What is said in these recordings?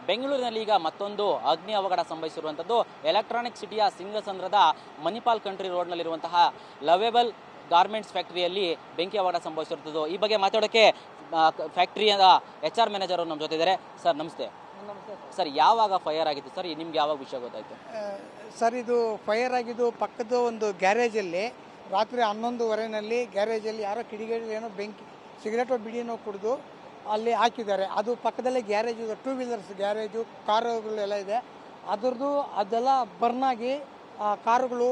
ಬೆಂಗಳೂರಿನಲ್ಲಿ ಈಗ ಮತ್ತೊಂದು ಅಗ್ನಿ ಅವಘಡ ಸಂಭವಿಸಿರುವಂಥದ್ದು ಎಲೆಕ್ಟ್ರಾನಿಕ್ ಸಿಟಿಯ ಸಿಂಗಸಂದ್ರದ ಮಣಿಪಾಲ್ ಕಂಟ್ರಿ ರೋಡ್ನಲ್ಲಿರುವಂತಹ ಲವೇಬಲ್ ಗಾರ್ಮೆಂಟ್ಸ್ ಫ್ಯಾಕ್ಟರಿಯಲ್ಲಿ ಬೆಂಕಿ ಅವಘಡ ಸಂಭವಿಸಿರುತ್ತದೆ. ಈ ಬಗ್ಗೆ ಮಾತಾಡೋಕ್ಕೆ ಫ್ಯಾಕ್ಟರಿಯ HR ಮ್ಯಾನೇಜರ್ ನಮ್ಮ ಜೊತೆ ಇದ್ದಾರೆ. ಸರ್ ನಮಸ್ತೆ. ಸರ್ ಯಾವಾಗ ಫೈರ್ ಆಗಿತ್ತು ಸರ್, ನಿಮ್ಗೆ ಯಾವಾಗ ವಿಷಯ ಗೊತ್ತಾಯಿತು? ಸರ್ ಇದು ಫೈರ್ ಆಗಿದ್ದು ಪಕ್ಕದ ಒಂದು ಗ್ಯಾರೇಜಲ್ಲಿ ರಾತ್ರಿ 11:15 ಗ್ಯಾರೇಜಲ್ಲಿ ಯಾರೋ ಕಿಡಿಗೇಡಿ ಏನೋ ಬೆಂಕಿ ಸಿಗರೇಟೋ ಬಿಡಿನೋ ಕುಡಿದು ಅಲ್ಲಿ ಹಾಕಿದ್ದಾರೆ. ಅದು ಪಕ್ಕದಲ್ಲೇ ಗ್ಯಾರೇಜ್ ಇದೆ, 2 ವೀಲರ್ಸ್ ಗ್ಯಾರೇಜು, ಕಾರುಗಳೆಲ್ಲ ಇದೆ. ಅದರದ್ದು ಅದೆಲ್ಲ ಬರ್ನಾಗಿ ಕಾರುಗಳು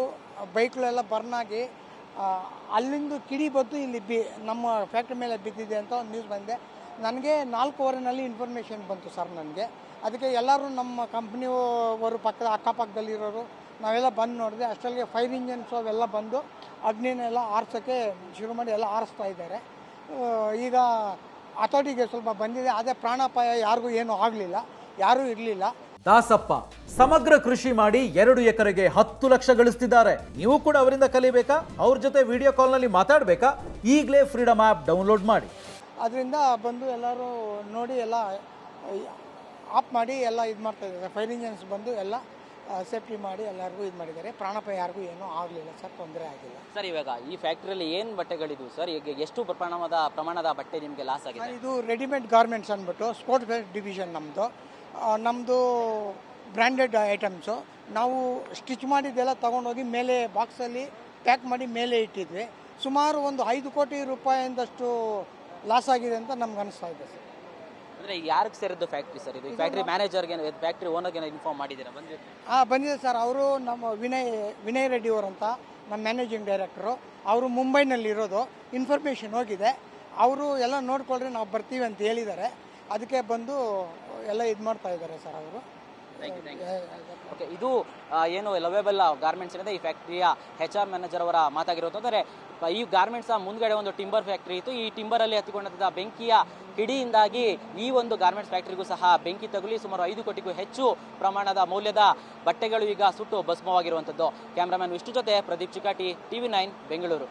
ಬೈಕ್ಗಳೆಲ್ಲ ಬರ್ನಾಗಿ ಅಲ್ಲಿಂದ ಕಿಡಿ ಬಂದು ಇಲ್ಲಿ ನಮ್ಮ ಫ್ಯಾಕ್ಟ್ರಿ ಮೇಲೆ ಬಿದ್ದಿದೆ ಅಂತ ಒಂದು ನ್ಯೂಸ್ ಬಂದಿದೆ. ನನಗೆ 4:15 ಇನ್ಫಾರ್ಮೇಷನ್ ಬಂತು ಸರ್ ನನಗೆ. ಅದಕ್ಕೆ ಎಲ್ಲರೂ ನಮ್ಮ ಕಂಪ್ನಿಯವರು ಅಕ್ಕಪಕ್ಕದಲ್ಲಿರೋರು ನಾವೆಲ್ಲ ಬಂದು ನೋಡಿದೆ. ಅಷ್ಟರಲ್ಲಿ ಫೈರ್ ಇಂಜನ್ಸು ಅವೆಲ್ಲ ಬಂದು ಅಗ್ನಿನೆಲ್ಲ ಆರಿಸೋಕ್ಕೆ ಶುರು ಮಾಡಿ ಎಲ್ಲ ಆರಿಸ್ತಾ ಇದ್ದಾರೆ. ಈಗ ಅಥಾರಿಟಿಗೆ ಸ್ವಲ್ಪ ಬಂದಿದೆ, ಅದೇ ಪ್ರಾಣಾಪಾಯ ಯಾರಿಗೂ ಏನೂ ಆಗಲಿಲ್ಲ, ಯಾರೂ ಇರಲಿಲ್ಲ. ದಾಸಪ್ಪ ಸಮಗ್ರ ಕೃಷಿ ಮಾಡಿ 2 ಎಕರೆಗೆ 10 ಲಕ್ಷ ಗಳಿಸ್ತಿದ್ದಾರೆ. ನೀವು ಕೂಡ ಅವರಿಂದ ಕಲಿಬೇಕಾ? ಅವ್ರ ಜೊತೆ ವಿಡಿಯೋ ಕಾಲ್ನಲ್ಲಿ ಮಾತಾಡಬೇಕಾ? ಈಗಲೇ ಫ್ರೀಡಮ್ ಆ್ಯಪ್ ಡೌನ್ಲೋಡ್ ಮಾಡಿ. ಅದರಿಂದ ಬಂದು ಎಲ್ಲರೂ ನೋಡಿ ಎಲ್ಲ ಆಫ್ ಮಾಡಿ ಎಲ್ಲ ಇದು ಮಾಡ್ತಾ ಇದ್ದಾರೆ. ಫೈರ್ ಇಂಜನ್ಸ್ ಬಂದು ಎಲ್ಲ ಸೇಫ್ಟಿ ಮಾಡಿ ಎಲ್ಲರಿಗೂ ಇದು ಮಾಡಿದ್ದಾರೆ. ಪ್ರಾಣಾಪಾಯ ಯಾರಿಗೂ ಏನೂ ಆಗಲಿಲ್ಲ ಸರ್, ತೊಂದರೆ ಆಗಿಲ್ಲ ಸರ್. ಇವಾಗ ಈ ಫ್ಯಾಕ್ಟ್ರಿಯಲ್ಲಿ ಏನು ಬಟ್ಟೆಗಳಿದ್ವು ಸರ್? ಈಗ ಎಷ್ಟು ಪ್ರಮಾಣದ ಬಟ್ಟೆ ನಿಮಗೆ ಲಾಸ್ ಆಗಿದೆ? ಇದು ರೆಡಿಮೇಡ್ ಗಾರ್ಮೆಂಟ್ಸ್ ಅಂದ್ಬಿಟ್ಟು ಸ್ಪೋರ್ಟ್ಸ್ ವೇರ್ ಡಿವಿಷನ್ ನಮ್ಮದು ಬ್ರ್ಯಾಂಡೆಡ್ ಐಟಮ್ಸು. ನಾವು ಸ್ಟಿಚ್ ಮಾಡಿದ್ದೆಲ್ಲ ತೊಗೊಂಡೋಗಿ ಮೇಲೆ ಬಾಕ್ಸಲ್ಲಿ ಪ್ಯಾಕ್ ಮಾಡಿ ಮೇಲೆ ಇಟ್ಟಿದ್ವಿ. ಸುಮಾರು ಒಂದು 5 ಕೋಟಿ ರೂಪಾಯಿಂದಷ್ಟು ಲಾಸ್ ಆಗಿದೆ ಅಂತ ನಮ್ಗೆ ಅನಿಸ್ತಾ ಇದೆ ಸರ್. ಅಂದರೆ ಯಾರಿಗೆ ಸೇರಿದ್ದು ಫ್ಯಾಕ್ಟ್ರಿ ಸರ್ ಇದು? ಫ್ಯಾಕ್ಟ್ರಿ ಮ್ಯಾನೇಜರ್ಗೆ, ಫ್ಯಾಕ್ಟ್ರಿ ಓನರ್ಗೆ ಇನ್ಫಾರ್ಮ್ ಮಾಡಿದ್ದೀರಾ? ಬಂದಿದೆ ಸರ್. ಅವರು ನಮ್ಮ ವಿನಯ್ ರೆಡ್ಡಿ ಅವರಂತ ನಮ್ಮ ಮ್ಯಾನೇಜಿಂಗ್ ಡೈರೆಕ್ಟರು. ಅವರು ಮುಂಬೈನಲ್ಲಿರೋದು. ಇನ್ಫಾರ್ಮೇಷನ್ ಹೋಗಿದೆ. ಅವರು ಎಲ್ಲ ನೋಡ್ಕೊಳ್ರಿ ನಾವು ಬರ್ತೀವಿ ಅಂತ ಹೇಳಿದ್ದಾರೆ. ಅದಕ್ಕೆ ಬಂದು ಎಲ್ಲ ಇದು ಮಾಡ್ತಾ ಇದ್ದಾರೆ ಸರ್ ಅವರು. ಓಕೆ, ಇದು ಏನು ಲವೇಬಲ್ ಗಾರ್ಮೆಂಟ್ಸ್ ಏನಿದೆ ಈ ಫ್ಯಾಕ್ಟ್ರಿಯ HR ಮ್ಯಾನೇಜರ್ ಅವರ ಮಾತಾಗಿರೋದಂದರೆ ಈ ಗಾರ್ಮೆಂಟ್ಸ್ ಮುಂದ್ಗಡೆ ಒಂದು ಟಿಂಬರ್ ಫ್ಯಾಕ್ಟ್ರಿ ಇತ್ತು. ಈ ಟಿಂಬರಲ್ಲಿ ಹತ್ತಿಕೊಂಡಂಥ ಬೆಂಕಿಯ ಕಿಡಿಯಿಂದಾಗಿ ಈ ಒಂದು ಗಾರ್ಮೆಂಟ್ಸ್ ಫ್ಯಾಕ್ಟ್ರಿಗೂ ಸಹ ಬೆಂಕಿ ತಗುಲಿ ಸುಮಾರು 5 ಕೋಟಿಗೂ ಹೆಚ್ಚು ಪ್ರಮಾಣದ ಮೌಲ್ಯದ ಬಟ್ಟೆಗಳು ಈಗ ಸುಟ್ಟು ಭಸ್ಮವಾಗಿರುವಂಥದ್ದು. ಕ್ಯಾಮ್ರಾಮನ್ ವಿಷ್ಣು ಜೊತೆ ಪ್ರದೀಪ್ ಚಿಕಾಟಿ, TV9 ಬೆಂಗಳೂರು.